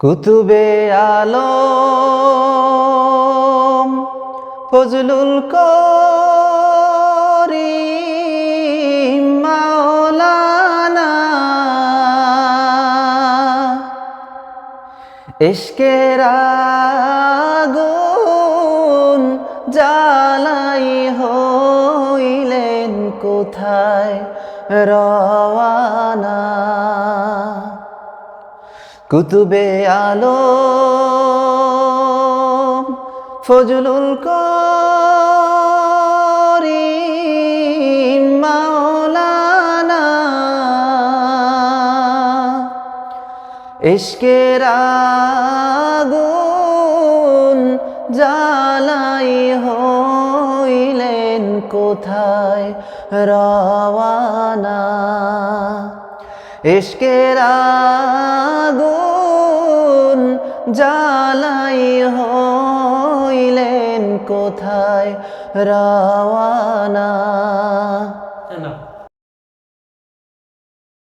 কুতুবে আলম ফজলুল করিম মাওলানা ইশকের আগুন জ্বালাই হইলেন কোথায় রওয়ানা। কুতুবে আলম ফজলুল করিম মাওলানা ইশকের আগুন জ্বালাই হইলেন কোথায় রওয়ানা। ইশকের আগুন জ্বালাই হইলেন কোথায় রওয়ানা।